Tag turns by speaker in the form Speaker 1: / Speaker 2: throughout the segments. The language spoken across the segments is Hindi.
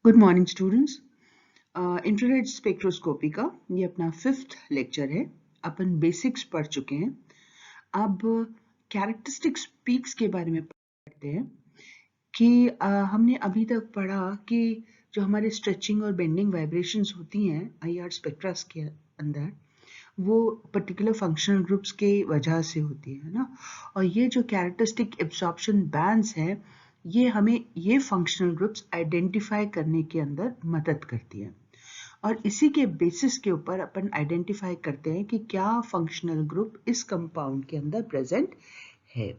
Speaker 1: Good morning students. Infrared spectroscopy का ये अपना 5th लेक्चर है। अपन बेसिक्स पढ़ चुके हैं। अब कैरेक्टरिस्टिक्स पीक्स के बारे में पढ़ते हैं कि हमने अभी तक पढ़ा कि जो हमारे स्ट्रेचिंग और बेंडिंग वाइब्रेशंस होती हैं आईआर स्पेक्ट्रस के अंदर, वो पर्टिकुलर फंक्शनल ग्रुप्स के वजह से होती है ना। और ये जो कैरेक्टरिस्टिक एब्जॉर्प्शन बैंड्स हैं, ये हमें ये फंक्शनल ग्रुप्स आइडेंटिफाई करने के अंदर मदद करती है। और इसी के बेसिस के ऊपर अपन आइडेंटिफाई करते हैं कि क्या फंक्शनल ग्रुप इस कंपाउंड के अंदर प्रेजेंट है।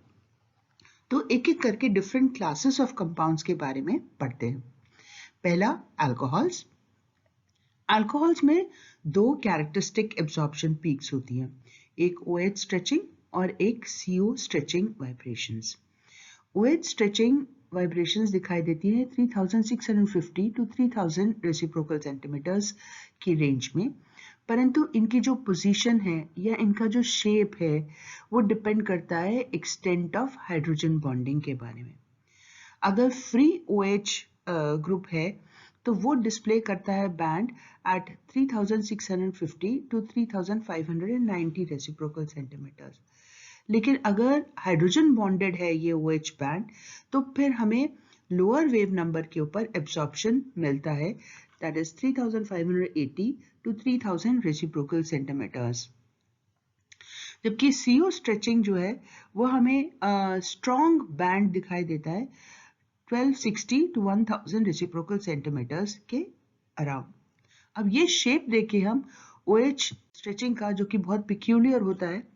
Speaker 1: तो एक एक करके डिफरेंट क्लासेस ऑफ कंपाउंड्स के बारे में पढ़ते हैं। पहला, अल्कोहल्स। अल्कोहल्स में दो कैरेक्टरिस्टिक एब्जॉर्प्शन पीक्स होती हैं, एक OH स्ट्रेचिंग और एक CO stretching vibrations. OH stretching vibrations दिखाई देती है 3650 टू 3000 रेसिप्रोकल सेंटीमीटर्स की रेंज में, परंतु इनकी जो पोजीशन है या इनका जो शेप है वो डिपेंड करता है एक्सटेंट ऑफ हाइड्रोजन बॉन्डिंग के बारे में। अगर फ्री OH ग्रुप है तो वो डिस्प्ले करता है band at 3650 to 3590 reciprocal centimetres. लेकिन अगर हाइड्रोजन बॉन्डेड है ये OH बैंड, तो फिर हमें लोअर वेव नंबर के ऊपर एब्जॉर्प्शन मिलता है, that is 3580 to 3000 reciprocal centimetres. जबकि CO स्ट्रेचिंग जो है वो हमें स्ट्रॉन्ग बैंड दिखाई देता है 1260 टू 1000 रेसिप्रोकल सेंटीमीटर्स के अराउंड। अब ये शेप देखे हम OH स्ट्रेचिंग का, जो कि बहुत पिक्यूलियर होता है,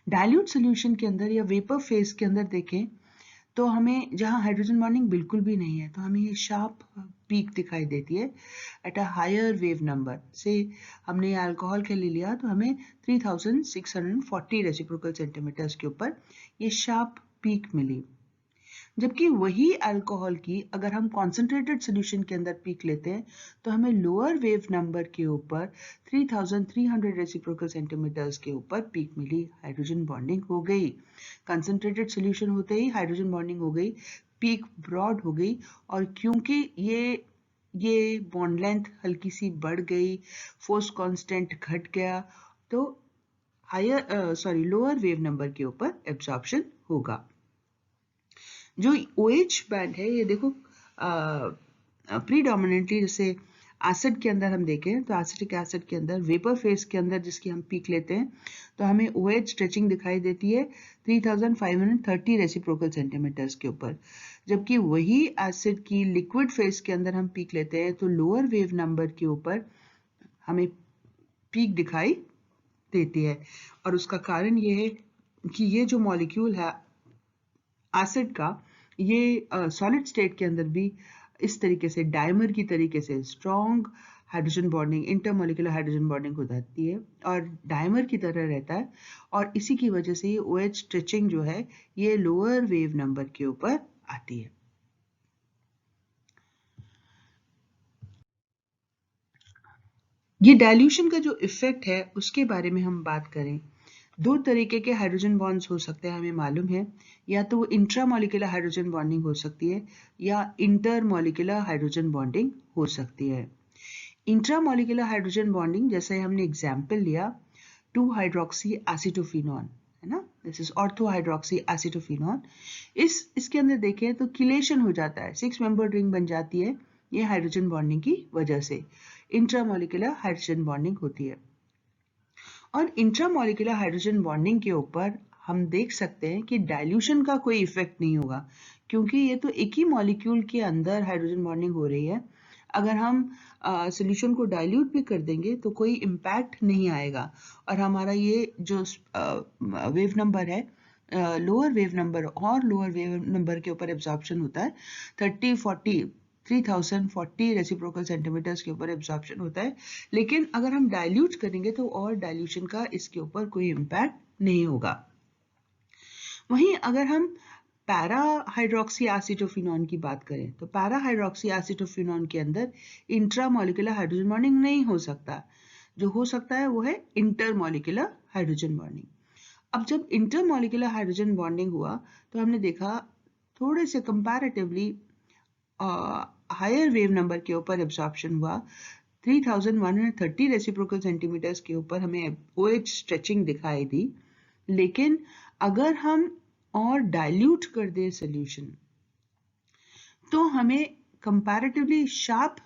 Speaker 1: डाइल्यूट सॉल्यूशन के अंदर या वेपर फेज के अंदर देखें तो हमें जहां हाइड्रोजन बॉन्डिंग बिल्कुल भी नहीं है तो हमें ये शार्प पीक दिखाई देती है at a higher wave number से। हमने ये अल्कोहल के लिए लिया तो हमें 3640 रेसिप्रोकल सेंटीमीटर्स के ऊपर ये शार्प पीक मिली। जबकि वही अल्कोहल की अगर हम कॉन्सेंट्रेटेड सॉल्यूशन के अंदर पीक लेते हैं तो हमें लोअर वेव नंबर के ऊपर 3300 रेसिप्रोकल सेंटीमीटर्स के ऊपर पीक मिली, हाइड्रोजन बॉन्डिंग हो गई। कंसंट्रेटेड सॉल्यूशन होते ही हाइड्रोजन बॉन्डिंग हो गई, पीक ब्रॉड हो गई, और क्योंकि ये बॉन्ड लेंथ हल्की सी बढ़ गई, फोर्स कांस्टेंट घट गया, तो लोअर वेव नंबर के ऊपर एब्जॉर्प्शन होगा। जो OH बैंड है ये देखो प्रीडोमिनेंटली, जैसे एसिड के अंदर हम देखें तो एसिटिक एसिड के अंदर वेपर फेज के अंदर जिसकी हम पीक लेते हैं तो हमें OH स्ट्रेचिंग दिखाई देती है 3530 रेसिप्रोकल सेंटीमीटर्स के ऊपर। जबकि वही एसिड की लिक्विड फेज के अंदर हम पीक लेते हैं तो लोअर वेव नंबर के ऊपर हमें पीक दिखाई देती है। और उसका कारण ये है कि ये जो मॉलिक्यूल है एसिड का, ये सॉलिड स्टेट के अंदर भी इस तरीके से डायमर की तरीके से strong hydrogen bonding, intermolecular hydrogen bonding हो जाती है और डायमर की तरह रहता है, और इसी की वजह से ये OH स्ट्रेचिंग जो है ये लोअर वेव नंबर के ऊपर आती है। ये डाइल्यूशन का जो इफेक्ट है उसके बारे में हम बात करें, दो तरीके के हाइड्रोजन बॉन्ड्स हो सकते हैं, हमें मालूम है। या तो वो इंट्रामॉलिक्यूलर हाइड्रोजन बॉन्डिंग हो सकती है या इंटरमॉलिक्यूलर हाइड्रोजन बॉन्डिंग हो सकती है। इंट्रामॉलिक्यूलर हाइड्रोजन बॉन्डिंग जैसे हमने एग्जाम्पल लिया 2 हाइड्रोक्सी एसिटोफिनॉन, है ना, this is ortho hydroxy acetophenone. इसके अंदर देखें तो किलेशन हो जाता है, 6 मेंबर रिंग बन जाती है, ये हाइड्रोजन बॉन्डिंग की वजह से इंट्रामॉलिक्यूलर हाइड्रोजन बॉन्डिंग होती है। और इंट्रामॉलिक्यूलर हाइड्रोजन बॉन्डिंग के ऊपर हम देख सकते हैं कि डाइल्यूशन का कोई इफेक्ट नहीं होगा, क्योंकि ये तो एक ही मॉलिक्यूल के अंदर हाइड्रोजन बॉन्डिंग हो रही है। अगर हम सॉल्यूशन को डाइल्यूट भी कर देंगे तो कोई इम्पैक्ट नहीं आएगा, और हमारा ये जो वेव नंबर है, लोअर वेव नंबर और लोअर वेव नंबर के ऊपर एब्जॉर्प्शन होता है 3040 रेसिप्रोकल सेंटीमीटर्स के ऊपर एब्जॉर्प्शन होता है। लेकिन अगर हम डाइल्यूट करेंगे तो और डाइल्यूशन का इसके ऊपर कोई इम्पैक्ट नहीं होगा। वहीं अगर हम पैरा हाइड्रोक्सी एसिटोफिनॉन की बात करें तो पैरा हाइड्रोक्सी एसिटोफिनॉन के अंदर इंट्रामॉलिक्यूलर हाइड्रोजन बॉन्डिंग नहीं हो सकता, जो हो सकता है वो है इंटरमॉलिक्यूलर हाइड्रोजन बॉन्डिंग। अब जब इंटरमॉलिक्यूलर हाइड्रोजन बॉन्डिंग हुआ तो हमने देखा थोड़े से कंपैरेटिवली हायर वेव नंबर के ऊपर एब्जॉर्प्शन हुआ, 3130 रेसिप्रोकल सेंटीमीटर्स के ऊपर हमें OH स्ट्रेचिंग दिखाई दी। लेकिन अगर हम और डाइल्यूट कर दें सॉल्यूशन तो हमें कंपैरेटिवली शार्प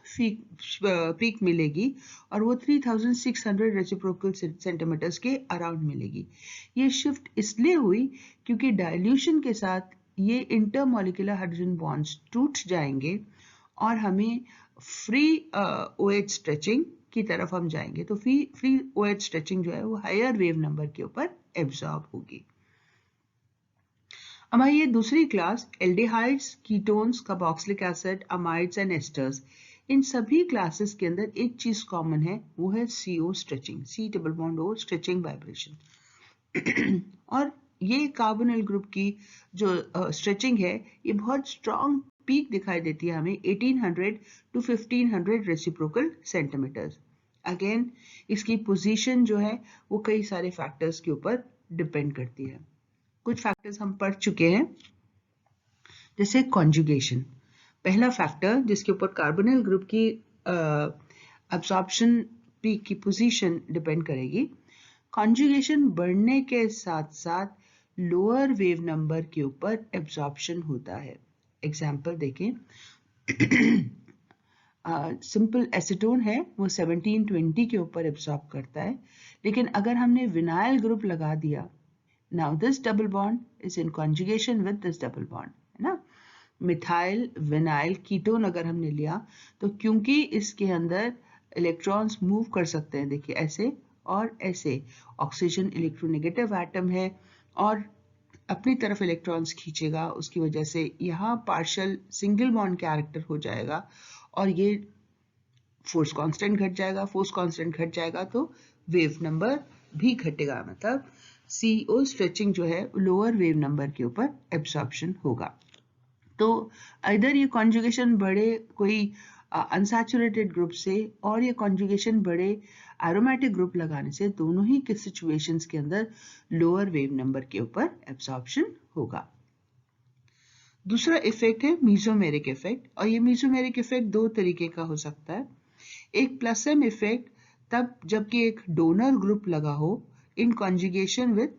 Speaker 1: पीक मिलेगी और वो 3600 रेसिप्रोकल सेंटीमीटर्स के अराउंड मिलेगी। ये शिफ्ट इसलिए हुई क्योंकि डाइल्यूशन के साथ ये इंटरमॉलिक्यूलर हाइड्रोजन बॉन्ड्स टूट जाएंगे और हमें फ्री OH स्ट्रेचिंग की तरफ हम जाएंगे। तो फ्री OH स्ट्रेचिंग जो है वो हायर वेव नंबर के ऊपर एब्जॉर्ब होगी। अब आइए दूसरी class aldehydes, ketones, carboxylic acid, amides and esters. इन सभी क्लासेस के अंदर एक चीज कॉमन है, वो है CO stretching, C double bond O stretching vibration. और ये कार्बोनिल ग्रुप की जो स्ट्रेचिंग है ये बहुत स्ट्रॉन्ग पीक दिखाई देती है हमें 1800 to 1500 रेसिप्रोकल सेंटीमीटर्स। अगेन इसकी पोजीशन जो है वो कई सारे फैक्टर्स के ऊपर डिपेंड करती है। कुछ फैक्टर्स हम पढ़ चुके हैं, जैसे कॉन्जुगेशन, पहला फैक्टर जिसके ऊपर कार्बोनिल ग्रुप की अब्सॉर्प्शन पीक की पोजीशन डिपेंड करेगी। कॉन्जुगेशन बढ़ने के साथ साथ लोअर वेव नंबर के ऊपर एब्जॉर्प्शन होता है। एग्जाम्पल देखें, सिंपल एसीटोन है वो 1720 के ऊपर एब्जॉर्ब करता है, लेकिन अगर हमने विनाइल ग्रुप लगा दिया, now this double bond is in conjugation with this double bond, है ना। मिथाइल विनाइल कीटोन अगर हमने लिया तो क्योंकि इसके अंदर इलेक्ट्रॉन्स मूव कर सकते हैं, देखिए ऐसे और ऐसे, ऑक्सीजन इलेक्ट्रोनेगेटिव एटम है और अपनी तरफ इलेक्ट्रॉन्स खींचेगा, उसकी वजह से यहाँ पार्शियल सिंगल बॉन्ड कैरेक्टर हो जाएगा और ये फोर्स कांस्टेंट घट जाएगा, फोर्स कांस्टेंट घट जाएगा तो वेव नंबर भी घटेगा, मतलब CO स्ट्रेचिंग जो है लोअर वेव नंबर के ऊपर एब्सॉर्प्शन होगा। तो इधर ये कॉन्जुगेशन बढ़े कोई अनसैचुरेटेड ग्रुप से और ये कॉन्जुगेशन बढ़े एरोमेटिक ग्रुप लगाने से, दोनों ही के सिचुएशंस के अंदर लोअर वेव नंबर के ऊपर एब्सॉर्प्शन होगा। दूसरा इफेक्ट है मीसोमेरिक इफेक्ट, और ये मीसोमेरिक इफेक्ट दो तरीके का हो सकता है। एक प्लस एम इफेक्ट तब जबकि एक डोनर ग्रुप लगा हो in conjugation with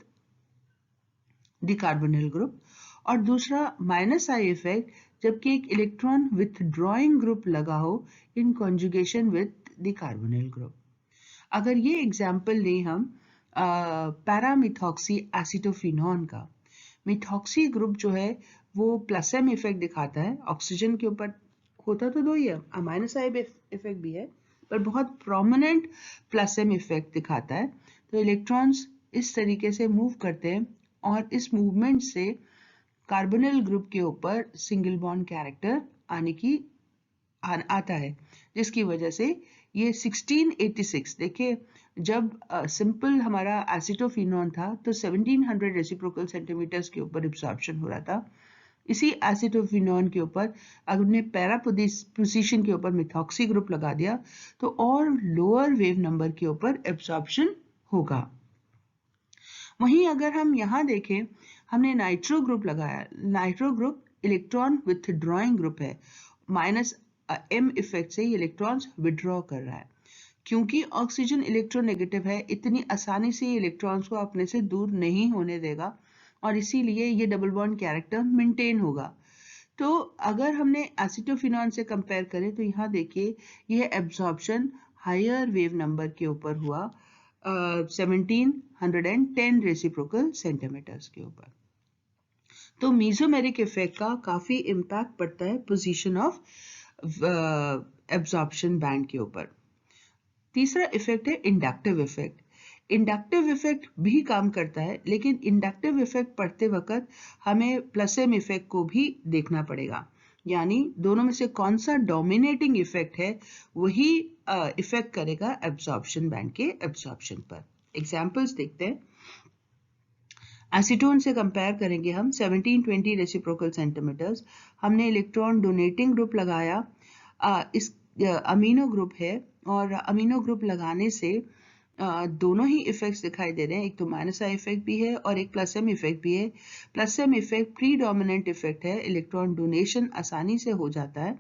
Speaker 1: the carbonyl group, और दूसरा माइनस आई इफेक्ट जबकि एक इलेक्ट्रॉन विथड्रॉइंग ग्रुप लगा हो in conjugation with the carbonyl group. अगर ये एग्जाम्पल लें हम पैरामिथॉक्सी एसिटोफिनॉन का, मिथॉक्सी ग्रुप जो है वो प्लस एम इफेक्ट दिखाता है, ऑक्सीजन के ऊपर होता तो दो ही है, माइनस आई इफेक्ट भी है, पर बहुत प्रोमिनेंट प्लस एम इफेक्ट दिखाता है। तो इलेक्ट्रॉन्स इस तरीके से मूव करते हैं और इस मूवमेंट से कार्बोनिल ग्रुप के ऊपर सिंगल बॉन्ड कैरेक्टर आता है, जिसकी वजह से ये 1686, देखिए जब सिंपल हमारा एसिटोफिनॉन था तो 1700 रेसिप्रोकल सेंटीमीटर्स के ऊपर एब्जॉर्प्शन हो रहा था। इसी एसिटोफिनॉन के ऊपर अगर हमने पैरा पोजीशन के ऊपर मिथॉक्सी ग्रुप लगा दिया तो और लोअर वेव नंबर के ऊपर एब्जॉर्प्शन होगा। वहीं अगर हम यहाँ देखें, हमने नाइट्रो ग्रुप लगाया, nitro group electron withdrawing group है, माइनस एम इफेक्ट से इलेक्ट्रॉन्स विड्रॉ कर रहा है। क्योंकि ऑक्सीजन इलेक्ट्रोनेगेटिव है, इतनी आसानी से इलेक्ट्रॉन्स को अपने से दूर नहीं होने देगा और इसीलिए ये डबल बॉन्ड कैरेक्टर मेंटेन होगा। तो अगर हमने एसिटोफिनॉन से कंपेयर करें तो यहाँ देखिए ये एब्जॉर्प्शन हायर वेव नंबर के ऊपर हुआ 1710 रेसिप्रोकल सेंटीमीटर्स के ऊपर। तो मीसोमेरिक इफेक्ट का काफी इम्पैक्ट पड़ता है पोजीशन ऑफ एब्जॉर्प्शन बैंड के ऊपर। तीसरा इफेक्ट है इंडक्टिव इफेक्ट। इंडक्टिव इफेक्ट भी काम करता है, लेकिन इंडक्टिव इफेक्ट पढ़ते वक्त हमें प्लस एम इफेक्ट को भी देखना पड़ेगा, यानी दोनों में से कौन सा डोमिनेटिंग इफेक्ट है वही इफेक्ट करेगा एब्जॉर्प्शन बैंड के एब्जॉर्प्शन पर। एग्जांपल्स देखते हैं। एसीटोन से कंपेयर करेंगे हम 1720 रेसिप्रोकल सेंटीमीटर्स, हमने इलेक्ट्रॉन डोनेटिंग ग्रुप लगाया, इस अमीनो ग्रुप है और अमीनो ग्रुप लगाने से दोनों ही इफेक्ट्स दिखाई दे रहे हैं, एक तो माइनस आई इफेक्ट भी है और एक प्लस एम इफेक्ट भी है। Plus M effect predominant effect है, इलेक्ट्रॉन डोनेशन आसानी से हो जाता है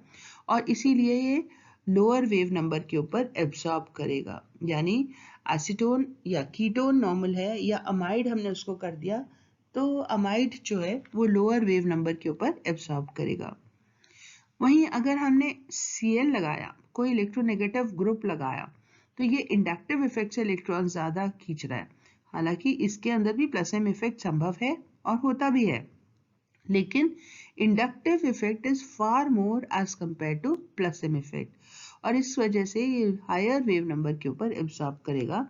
Speaker 1: और इसीलिए ये लोअर वेव नंबर के ऊपर एब्सॉर्ब करेगा। यानी एसीटोन या कीटोन नॉर्मल है या अमाइड हमने उसको कर दिया तो अमाइड जो है वो लोअर वेव नंबर के ऊपर एब्सॉर्ब करेगा। वहीं अगर हमने Cl लगाया, कोई इलेक्ट्रोनेगेटिव ग्रुप लगाया, तो ये इंडक्टिव इफेक्ट से इलेक्ट्रॉन ज्यादा खींच रहा है। हालांकि इसके अंदर भी प्लस एम इफेक्ट संभव है और होता भी है, लेकिन inductive effect is far more as compare to plus M effect और इस वजह से ये हायर वेव नंबर के ऊपर एब्सॉर्ब करेगा।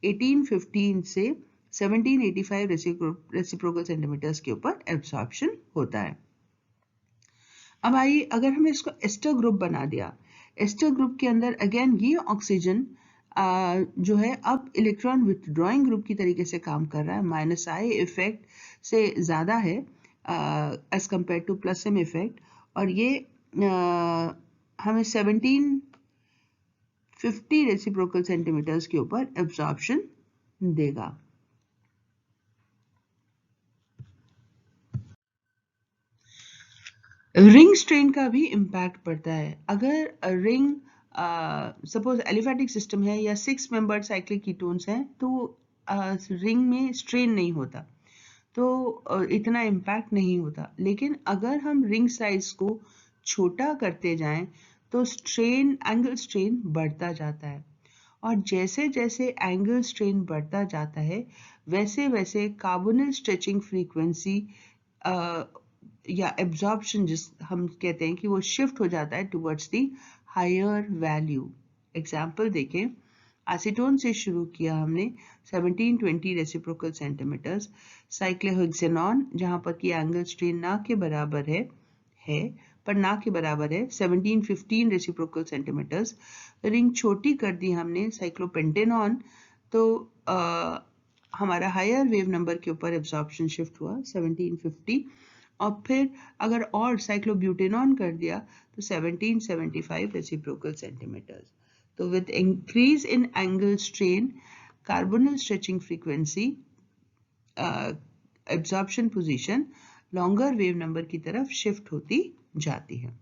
Speaker 1: 1815 से 1785 रेसिप्रोकल सेंटीमीटर्स के ऊपर एब्सॉर्प्शन होता है। अब आइए, अगर हमें इसको एस्टर ग्रुप बना दिया, एस्टर ग्रुप के अंदर अगेन ये ऑक्सीजन जो है अब इलेक्ट्रॉन विथड्रॉइंग ग्रुप की तरीके से काम कर रहा है, माइनस आई इफेक्ट से ज़्यादा है as compare to plus M effect और ये हमें 1750 रेसिप्रोकल सेंटीमीटर्स के ऊपर एब्जॉर्प्शन देगा। रिंग स्ट्रेन का भी इम्पैक्ट पड़ता है। अगर रिंग सपोज एलिफेटिक सिस्टम है या 6 मेंबर्ड साइक्लिक कीटोन्स हैं तो रिंग में स्ट्रेन नहीं होता, तो इतना इम्पैक्ट नहीं होता। लेकिन अगर हम रिंग साइज को छोटा करते जाएं तो स्ट्रेन, एंगल स्ट्रेन बढ़ता जाता है और जैसे जैसे एंगल स्ट्रेन बढ़ता जाता है वैसे वैसे कार्बोनिल स्ट्रेचिंग फ्रीक्वेंसी या एब्जॉर्प्शन जिस हम कहते हैं कि वो शिफ्ट हो जाता है towards the higher value. Example देखें, एसीटोन से शुरू किया हमने 1720 रेसिप्रोकल सेंटीमीटर्स, साइक्लोहेक्सेनॉन जहां पर कि एंगल स्ट्रेन ना के बराबर है पर ना के बराबर है 1715 रेसिप्रोकल सेंटीमीटर्स। रिंग छोटी कर दी हमने साइक्लोपेंटेनॉन, तो हमारा हायर वेव नंबर के ऊपर एब्जॉर्प्शन शिफ्ट हुआ 1750 और फिर अगर और साइक्लोब्यूटेनॉन कर दिया तो 1775 रेसिप्रोकल सेंटीमीटर्स। तो with increase in angle strain, carbonyl stretching frequency, absorption position longer wave number की तरफ शिफ्ट होती जाती है।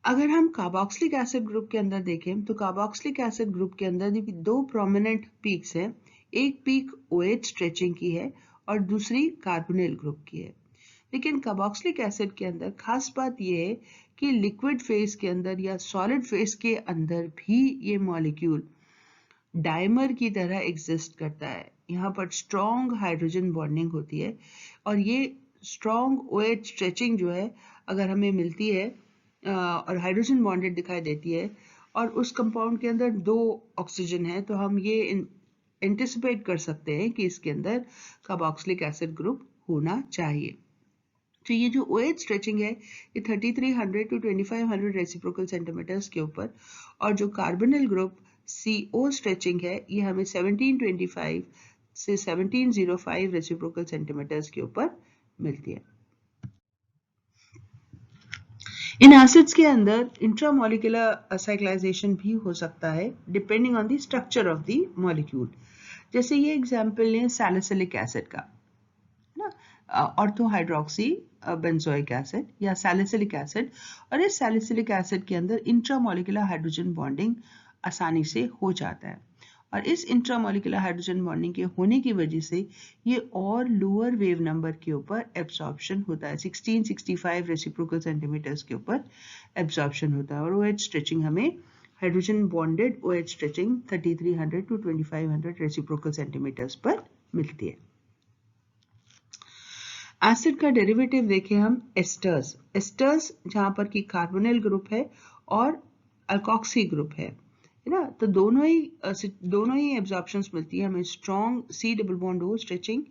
Speaker 1: अगर हम कार्बोक्सिलिक एसिड ग्रुप के अंदर देखें तो कार्बोक्सिलिक एसिड ग्रुप के अंदर दो प्रोमिनेंट पीक्स हैं, एक पीक OH स्ट्रेचिंग की है और दूसरी कार्बोनिल ग्रुप की है। लेकिन कार्बोक्सिलिक एसिड के अंदर खास बात यह है कि लिक्विड फेज के अंदर या सॉलिड फेज के अंदर भी ये मॉलिक्यूल डाइमर की तरह एग्जिस्ट करता है। यहाँ पर स्ट्रॉन्ग हाइड्रोजन बॉन्डिंग होती है और ये स्ट्रॉन्ग OH स्ट्रेचिंग जो है अगर हमें मिलती है और हाइड्रोजन बॉन्डेड दिखाई देती है और उस कंपाउंड के अंदर 2 ऑक्सीजन है, तो हम ये एंटिसिपेट कर सकते हैं कि इसके अंदर कार्बोक्सिलिक एसिड ग्रुप होना चाहिए। तो ये जो OH स्ट्रेचिंग है ये 3300 to 2500 रेसिप्रोकल सेंटीमीटर्स के ऊपर और जो कार्बोनिल ग्रुप CO स्ट्रेचिंग है ये हमें 1725 से 1705 रेसिप्रोकल सेंटीमीटर्स के ऊपर मिलती है। इन एसिड्स के अंदर इंट्रामोलिकुलर साइक्लाइजेशन भी हो सकता है depending on the structure of the molecule. जैसे ये एग्जांपल लें सैलिसिलिक एसिड का, ऑर्थो हाइड्रोक्सी बेंजोइक एसिड या सैलिसिलिक एसिड, और इस सैलिसिलिक एसिड के अंदर इंट्रामोलिकुलर हाइड्रोजन बॉन्डिंग आसानी से हो जाता है और इस इंट्रामोलिकुलर हाइड्रोजन बॉन्डिंग के होने की वजह से ये और लोअर वेव नंबर के ऊपर एब्सॉर्प्शन होता है, 1665 रेसिप्रोकल सेंटीमीटर्स के ऊपर एब्सॉर्प्शन होता है और OH स्ट्रेचिंग हमें hydrogen bonded OH stretching 3300 to 2500 reciprocal centimetres पर मिलती है। एसिड का डेरिवेटिव देखें हम एस्टर्स, एस्टर्स जहां पर कि कार्बोनिल ग्रुप है और अल्कोक्सी ग्रुप है ना, तो दोनों ही एब्जॉर्प्शंस मिलती है हमें, strong C double bond O stretching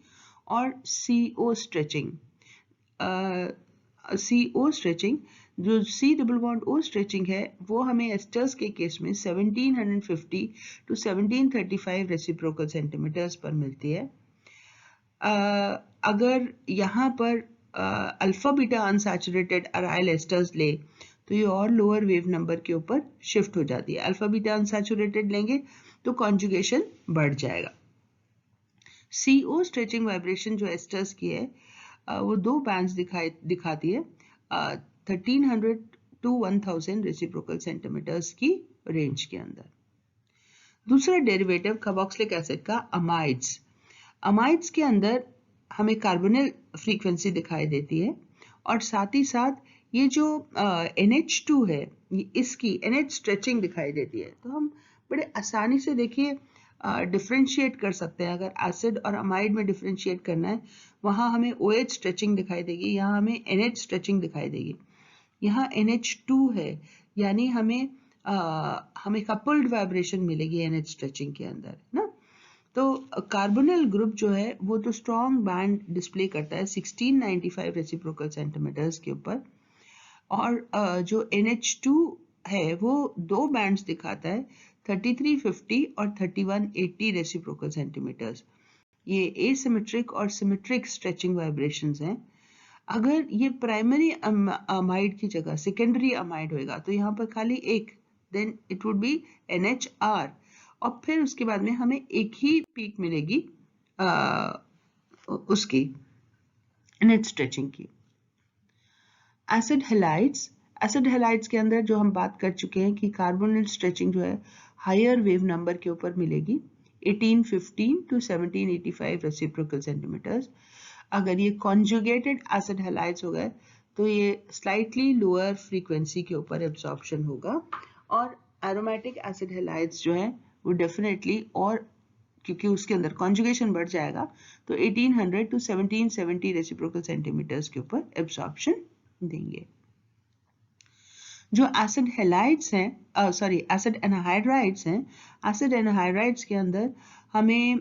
Speaker 1: और CO स्ट्रेचिंग। CO स्ट्रेचिंग, जो C double bond O stretching है वो हमें एस्टर्स के केस में 1750 to 1735 रेसिप्रोकल सेंटीमीटर्स पर मिलती है। अगर यहाँ पर alpha beta unsaturated aryl asters ले तो ये और लोअर वेव नंबर के ऊपर शिफ्ट हो जाती है। अल्फा बीटा अनसैचुरेटेड लेंगे तो कॉन्जुगेशन बढ़ जाएगा। CO स्ट्रेचिंग वाइब्रेशन जो एस्टर्स की है वो दो बैंड्स दिखाती है 1300 to 1000 रेसिप्रोकल सेंटीमीटर्स की रेंज के अंदर। दूसरा डेरिवेटिव कार्बोक्सिलिक एसिड का अमाइड्स। अमाइड्स के अंदर हमें कार्बोनिल फ्रीक्वेंसी दिखाई देती है और साथ ही साथ ये जो NH2 है इसकी NH स्ट्रेचिंग दिखाई देती है। तो हम बड़े आसानी से देखिए डिफ्रेंशिएट कर सकते हैं। अगर एसिड और अमाइड में डिफ्रेंशिएट करना है, वहाँ हमें OH स्ट्रेचिंग दिखाई देगी, यहाँ हमें NH स्ट्रेचिंग दिखाई देगी। यहाँ NH2 है, यानी हमें कपल्ड वाइब्रेशन मिलेगी NH स्ट्रेचिंग के अंदर ना। तो कार्बोनिल ग्रुप जो है वो तो स्ट्रॉन्ग बैंड डिस्प्ले करता है 1695 रेसिप्रोकल सेंटीमीटर्स के ऊपर, और जो NH2 है वो दो बैंड्स दिखाता है 3350 और 3180 रेसिप्रोकल सेंटीमीटर्स। ये एसिमेट्रिक और सिमेट्रिक स्ट्रेचिंग वाइब्रेशंस हैं। अगर ये प्राइमरी अमाइड की जगह सेकेंडरी अमाइड होगा तो यहाँ पर खाली एक, then it would be NHR, और फिर उसके बाद में हमें एक ही पीक मिलेगी उसकी NH स्ट्रेचिंग की। एसिड हैलाइड्स के अंदर जो हम बात कर चुके हैं कि कार्बोनिल स्ट्रेचिंग जो है हायर वेव नंबर के ऊपर मिलेगी 1815 to 1785 रेसिप्रोकल सेंटीमीटर्स। अगर ये कॉन्जुगेटेड एसिड हैलाइड्स हो गए तो ये स्लाइटली लोअर फ्रीक्वेंसी के ऊपर एब्जॉर्प्शन होगा, और एरोमेटिक एसिड हैलाइड्स जो है वो डेफिनेटली, और क्योंकि उसके अंदर कॉन्जुगेशन बढ़ जाएगा तो 1800 to 1770 रेसिप्रोकल सेंटीमीटर्स के ऊपर एब्जॉर्प्शन देंगे। जो एसिड हैलाइड्स हैं, एसिड एनहाइड्राइड्स हैं, एसिड एनहाइड्राइड्स के अंदर हमें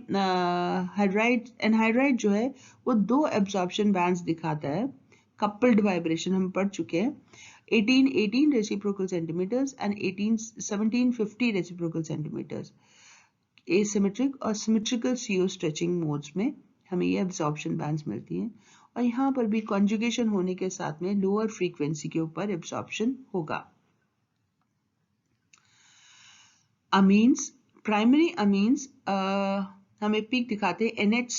Speaker 1: एनहाइड्राइड जो है वो दो एब्जॉर्प्शन बैंड्स दिखाता है। कपल्ड वाइब्रेशन हम पढ़ चुके हैं 1818 reciprocal centimetres and 1750 reciprocal centimetres. Asymmetric और सिमेट्रिकल CO स्ट्रेचिंग मोड्स में हमें ये एब्जॉर्प्शन बैंड्स मिलती हैं, और यहाँ पर भी कॉन्जुगेशन होने के साथ में लोअर फ्रीक्वेंसी के ऊपर एब्जॉर्प्शन होगा। अमीन्स, प्राइमरी अमीन्स हमें पीक दिखाते हैं NH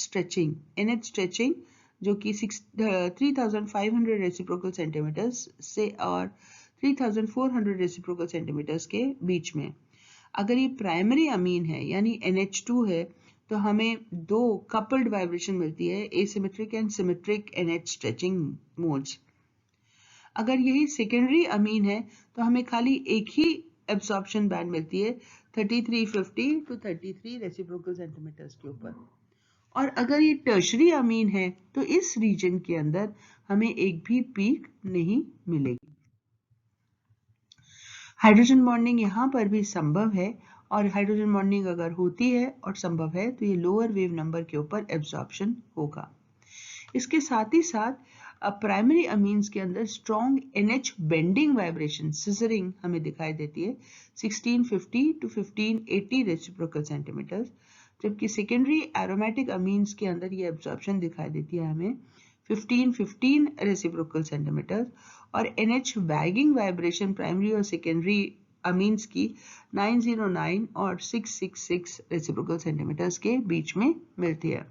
Speaker 1: स्ट्रेचिंग जो कि 3500 रेसिप्रोकल सेंटीमीटर्स से और 3400 रेसिप्रोकल सेंटीमीटर्स के बीच में। अगर ये प्राइमरी अमीन है यानी NH2 है तो हमें दो कपल्ड वाइब्रेशन मिलती है, asymmetric and symmetric NH stretching modes. अगर यही सेकेंडरी अमीन है तो हमें खाली एक ही एब्जॉर्प्शन बैंड मिलती है 3350 to 33 रेसिप्रोकल सेंटीमीटर्स के ऊपर। और अगर ये टर्शरी अमीन है तो इस रीजन के अंदर हमें एक भी पीक नहीं मिलेगी। हाइड्रोजन बॉन्डिंग यहाँ पर भी संभव है, और हाइड्रोजन बॉन्डिंग अगर होती है और संभव है तो ये लोअर वेव नंबर के ऊपर एब्जॉर्प्शन होगा। इसके साथ ही साथ प्राइमरी अमीन्स के अंदर strong NH bending vibration scissoring हमें दिखाई देती है 1650 to 1580 रेसिप्रोकल सेंटीमीटर्स, जबकि सेकेंडरी एरोमेटिक अमीन्स के अंदर ये एब्जॉर्प्शन दिखाई देती है हमें 1515 रेसिप्रोकल सेंटीमीटर्स, और NH वैगिंग वाइब्रेशन प्राइमरी और सेकेंडरी अमीन्स की 909 और 666 रेसिप्रोकल सेंटीमीटर्स के बीच में मिलती है।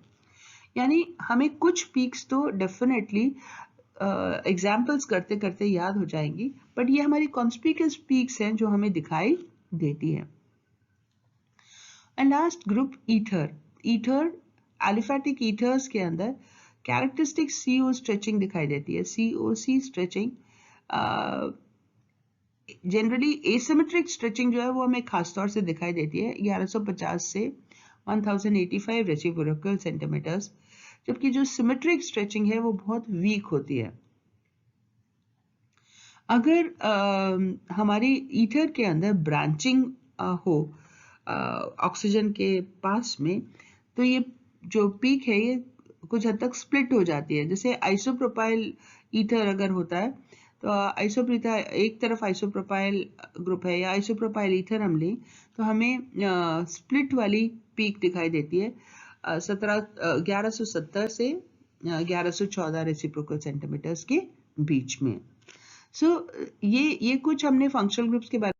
Speaker 1: यानी हमें कुछ पीक्स तो डेफिनेटली एग्जाम्पल्स करते करते याद हो जाएंगी, बट ये हमारी कॉन्स्पिक्यूअस पीक्स हैं जो हमें दिखाई देती है। And last group ether aliphatic ethers के अंदर कैरेक्टरिस्टिक CO स्ट्रेचिंग दिखाई देती है। COC stretching generally asymmetric stretching जो है वो हमें खासतौर से दिखाई देती है 1150 से 1085 रेसिप्रोकल सेंटीमीटर्स, जबकि जो सिमेट्रिक स्ट्रेचिंग है वो बहुत वीक होती है। अगर हमारी ईथर के अंदर ब्रांचिंग हो ऑक्सीजन के पास में तो ये जो पीक है ये कुछ हद तक स्प्लिट हो जाती है। जैसे आइसोप्रोपाइल ईथर अगर होता है तो एक तरफ आइसोप्रोपाइल ग्रुप है या आइसोप्रोपाइल ईथर हम लें तो हमें स्प्लिट वाली पीक दिखाई देती है 1170 से 1114 रेसिप्रोकल सेंटीमीटर्स के बीच में। सो ये कुछ हमने फंक्शनल ग्रुप्स के बारे